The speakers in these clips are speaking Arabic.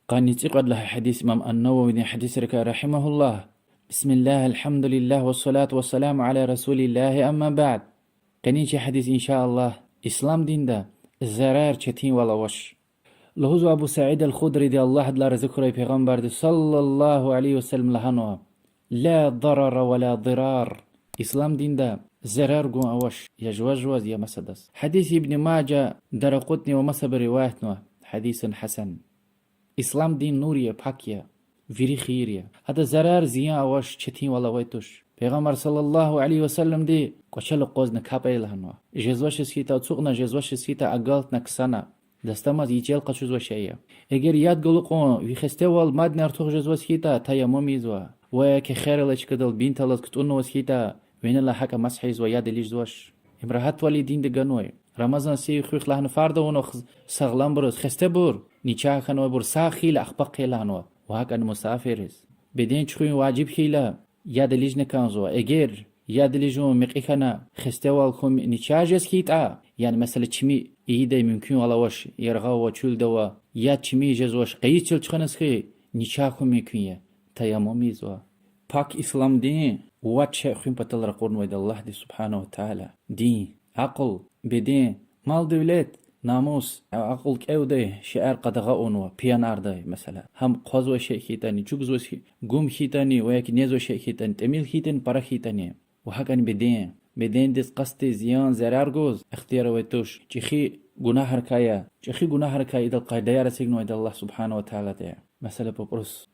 قاني تقعد له حديث إمام النووي حديث رحمه الله. بسم الله الحمد لله والصلاة والسلام على رسول الله أما بعد. قنيش حديث إن شاء الله. إسلام دين دا الزرار چتين ولا وش. لهوز أبو سعيد الخدري دي الله دلار ذكره پیغمبر دي صلى الله عليه وسلم لهنوا لا ضرر ولا ضرار. إسلام دين دا زرار قوم أوش يجوز يا مسدس. حديث ابن ماجه درقطني ومسب روايتنا حديث حسن. إسلام دين نورية پاكية ويري خيرية. هذا زرار زيان أوش چتين ولا ويتوش. پیغمبر صلى الله عليه وسلم دي قشل قوزن كابي لهنوا جزوش سكيتا وصوغنا جزوش سكيتا أقالتنا كسانا دستماز يجيل قشوز وشيئة اگر ياد قلقون ويخستوال ماد نارتوغ جزوش سكيتا تايا موميزوا ويكي خير لش كدل بين تلت كتونو سكيتا وين الله حكا مسحيز وياد ليش زوش امرهات والي دين دقانوي رمضان سي خوخ لهن فرده ونخ سغلان بروز خسته بور نيچا خنو بور ساخي لأخبق لهنوا وهكا مسافرز بدين چخوين واجب خيلا ياد ليش نكانزوا اگر ياد ليجون مقيخنا خستوال كم نيچاجس كيتا يعني مثلا چمي ايده ممكن ولا وش يرغا وچول دوا يا چمي جزوش قيچل چخنسخي نيچاخو ممكن تياموميزوا پاك اسلام دين واتش خين پتل رقورن ويد الله دي سبحانه وتعالى دين عقل بدين مال دولت ناموس عقل كأودي شعر قدغة أونوا بيانار داي مثلا هم قوزو شيء خيتاني جوجزو شيء قوم خيتاني وياك نيزو شيء خيتاني تميل خيتان برا خيتاني وهكذا بدين دس قصد زيان زرار جوز اختيار ويتوش جخي جناح ركايا جخي جناح ركايا إذا القاعدة رسيجنو إذا الله سبحانه وتعالى ده مثلا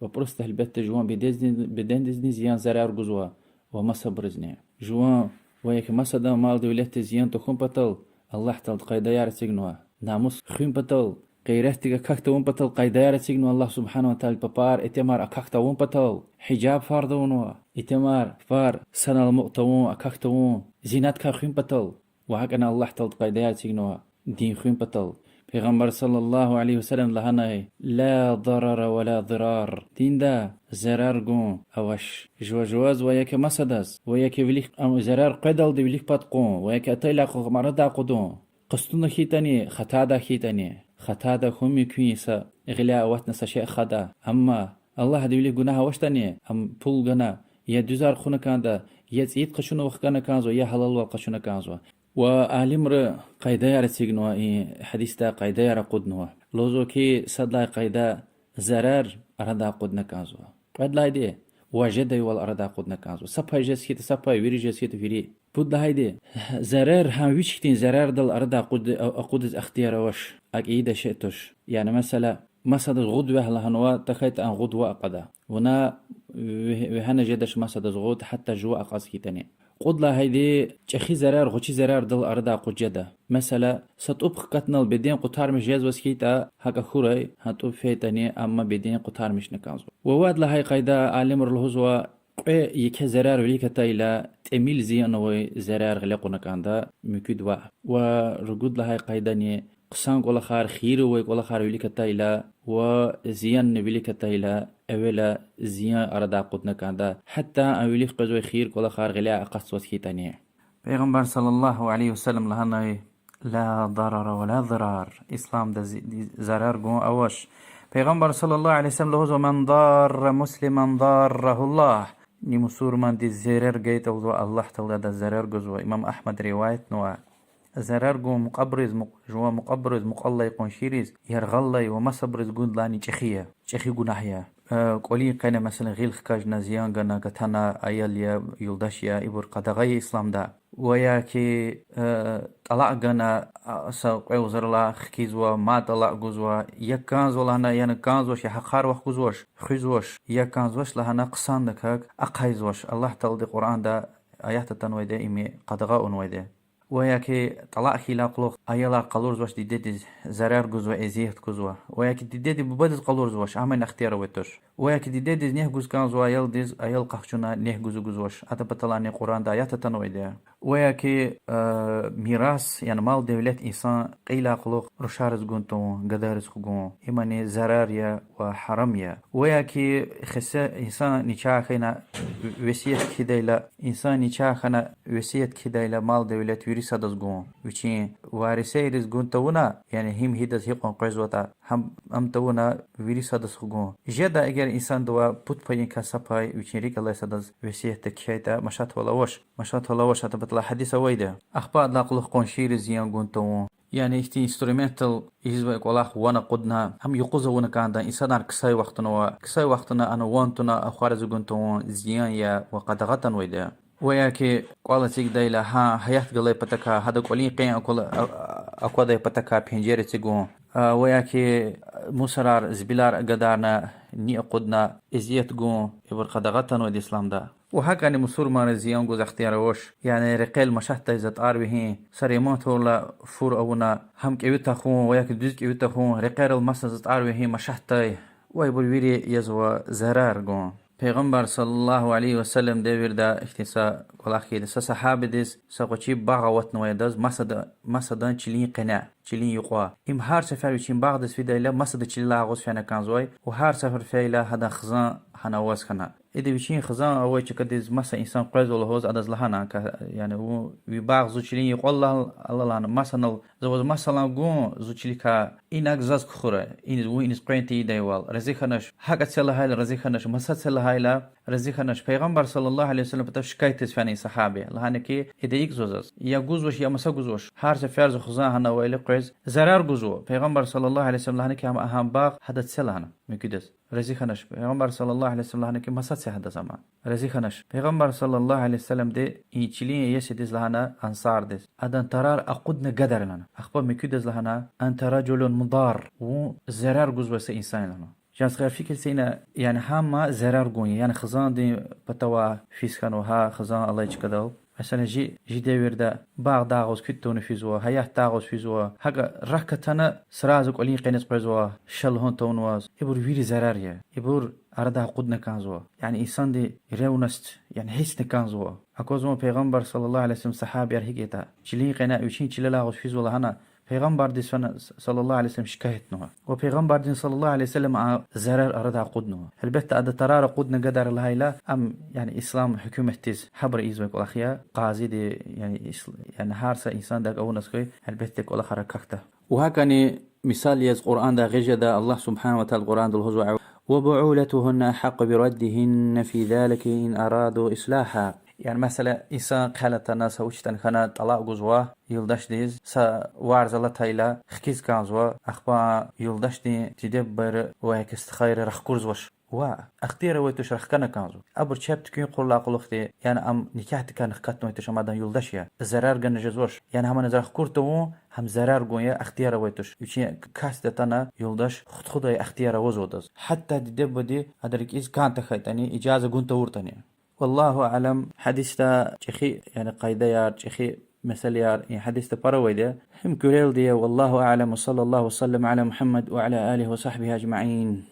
ببرس تهلبت جوان بدين دزني زيان زرار جوزوا وما صبرزني جوان وياك مسدا مال دولت زيان تكون بطل الله تعالى قاعدة يارسيجنوا ناموس خيم بطل غيرتك كاكتوون بطل قاعدة يارسيجنوا الله سبحانه وتعالى ببار اتمار أكاكتوون بطل حجاب فاردونوا اتمار فار سنة المقتوون أكاكتوون زينات كاخيم بطل وهكذا الله تعالى قاعدة يارسيجنوا دين خيم بطل پیغمبر صلى الله عليه وسلم لهنا لا ضرر ولا ضرار دين دا زرار قون اوش جواز وياك مسدس وياك وليك زرار قدل دي وليك باتقون وياك اتيلا مردا قدون قستون خيتاني خطا دا خيتاني خطا دا خمي كويسا اغلاء واتنا سشيء خدا اما الله دي وليك قناها وشتاني ام پول قنا يا دوزار خونه كان دا يا زيد قشون وخقنا كانزو يا حلال والقشون كانزو وعالمر قاعدة يرسيجنوا حديث دا قاعدة يرقدنوا لوزو كي صدلا قاعدة زرار أردا قدنا كازوا قد لا يدي وجد يوال أردا قدنا كازوا سباي جسكيت سباي ويري جسكيت ويري بود لا يدي زرار هم ويشكتين زرار دل أردا قد اختيار وش أكيد شئتوش يعني مثلا غدوة لهنوا تخيت أن غدوة قدا ونا وهنا جدش مثلا غد حتى جوا أقاسكيتني قد لا هيدي چخي زرار غوچي زرار دل أردا قجدا مثلا ستوب قتنال بدين قطار مش جاز وسكيتا هكا خوري هتوب فيتاني أما بدين قطار مش نكانزو وواد لا هي قايدة عالم الهزوة يك زرار وليك تايلا تميل زيان وي زرار غلقنا كاندا مكدوا ورجود لا هي قايدة قسان قول خار خير وي قول خار وليك تايلا وزيان وليك تايلا أولا زيان أردا قدنا كاندا حتى أوليك قزوي خير قول خار غلاء قصوة كيتانية پیغمبر صلى الله عليه وسلم لهنا لا ضرر ولا ضرار إسلام دا زرار قوم أوش پیغمبر صلى الله عليه وسلم لهو من ضار مسلما ضاره الله نمسور من دي زرار قيت الله تعالى دا زرار قزوة إمام أحمد رواية نوع زرار قوم مقبرز جوا مقبرز مقالله يقون شيريز يرغلي ومصبرز قود لاني چخي قناحيا قولي قينا مثلا غيل خكاج نزيان قنا قتانا ايال يا يلداش يا إبور قدغي إسلام دا ويا كي طلع قنا ساقوي وزر الله خكيزوا ما طلع قزوا يكانزو لهنا يعني كانزوش يحقار وخوزوش خيزوش يكانزوش لهنا قصان دكاك أقايزوش الله تعالى قرآن دا آيات تنوي دا إمي قدغا أنوي دا وياكي طلع خلاق أيلا قلورز واش ديدي زرار جزوا إزيت جزوا وياكي ديدي ببدل قلورز واش عمل اختيار وتر وياكي ديدي نيه جز كان زوا أيل قحشنا نيه جزواش هذا بطلعني قرآن دا آيات تنوي دا وياكي ميراث يعني مال دولة إنسان قيلا قلوق رشارز جونتون قدارز خجون إيماني زراريا وحراميا وياكي خسا إنسان نشاخنا وسيت كديلا إنسان نشاخنا وسيت كديلا مال دولة ويري سادس جون ويشين وارسي رز جون تونا يعني هم هيدس هيقون قرزوتا هم تونا ويري سادس جون جدا اگر انسان دوا بوت باين كسباي ويشين ريك الله سادس وسيه تكيتا مشات ولا وش هتبطلع حديث ويدا اخبار لا قلق قون شير زيان جون تو يعني اختي انسترومنتال يزبق والله وانا قدنا هم يقوزا وانا كان دا انسان كساي وقتنا انا وانتنا اخوارز جونتو زيان يا وقد غتن ويدا وياكي قالتك دايلا ها هيات قلي بتكا هذا قولي قين اكو داي بتكا بينجيري تيغون وياكي مسرار زبيلار قدارنا ني قدنا ازيت جون يبر قد غتن ودي اسلام دا وهكا يعني مسور ما زيان جوز اختيار وش يعني رقيل مشحتة إذا تعربه سريمات ولا فور أونا هم كيوتا خون وياك دوز كيوتا خون رقيل المسا تعربه مشحتة ويبر ويري يزوى زرار جون پیغمبر صلى الله عليه وسلم دير دا اختصاء والأخي دس صحابة دس سقوشي باغا وطنوية دس مسدان چلين قناع چلين يقوا هم هار سفر وچين باغ دس في دايلا مسد چلين لاغوز فينا كانزوي وهار سفر فيلا هذا خزان هنواز خنا إذا بيشين خزان أول شيء كديز مسا إنسان قرز ولا هوز عدز لهنا يعني هو بباغ زوجلين يقول الله لهنا مثلا زوج مثلا قون زوجلي كا إنك زاز كخورة إن سقرنتي دايوال رزيخناش حاجة سلا هاي رزيخناش مسات سلا هاي لا رزيخناش پیغمبر صلى الله عليه وسلم بتف شكايتس فاني صحابي لهنا كي إذا يكزوز يا جوزوش يا مسا جوزوش هارس فرز خزان هنا ويل قرز زرار جوزو پیغمبر صلى الله عليه وسلم لهنا كي هم أهم باغ حدث سلا هنا مكيدس رزيخناش پیغمبر صلى الله عليه وسلم لهنا كي مسات سهدا زمان رزيخناش پیغمبر صلى الله عليه وسلم دي إيشلين يسدز لهنا أنصار دز أدن ترار أقودنا قدر لنا أخبر مكيدز لهنا أنت رجل مضار وزرار جوز إنسان لنا جالس غير فكر سينا يعني هما زرار قوني يعني خزان دي بتوا فيسكن وها خزان الله يجكدو مثلا جي داير دا باغ داغوز كتون فيزوا هيا داغوز فيزوا حاجة ركتنا سرازك قلين قينس برزوا شل هون تونواز يبور ويري زرارية يبور أردا قدنا كانزوا يعني إنسان دي رونست يعني حسن كانزوا أكوزما پیغمبر صلى الله عليه وسلم صحابي أرهيكيتا جلين قينا يوشين چللاغوز فيزوا لهنا پیغمبر دي صلى الله عليه وسلم شكايت نوع وبيغمبر دي صلى الله عليه وسلم زرار أردا قدنا البت أد ترار قدنا قدر الهيلا أم يعني إسلام حكومة تيز حبر إيزوك والأخيا قاضي دي يعني هارسا إنسان داك أو نسكوي البت كل حركته وهكذا مثال يز قرآن دا غجد الله سبحانه وتعالى القرآن دل هزوع وبعولتهن أحق بردهن في ذلك إن أرادوا إصلاحا يعني مثلا إنسان قالت الناس وشتن خنا طلاق جزوا يلدش ديز سا وارزلة تايلا خكيز كانزوا أخبا يلدش دي تدبر وهيك استخير رخكورز وش وا اختيار ويتوش رخكنا كانزو أبر شاب تكين قول قلختي يعني أم نكاحت كان خكتنا ويتوش مادن يلدش يا زرار جن جزوش يعني هم نزار خكورتو هم زرار جويا اختيار ويتوش يشين كاستنا يلدش خداي اختيار وزودز حتى تدبر دي هذاك إز كان تخيتني إجازة كنت ورتني والله أعلم حديثة شخي يعني قايدة يار شخي مثل يار يعني حديثة بارويدة هم كوريل دي والله أعلم وصلى الله وسلم على محمد وعلى آله وصحبه أجمعين.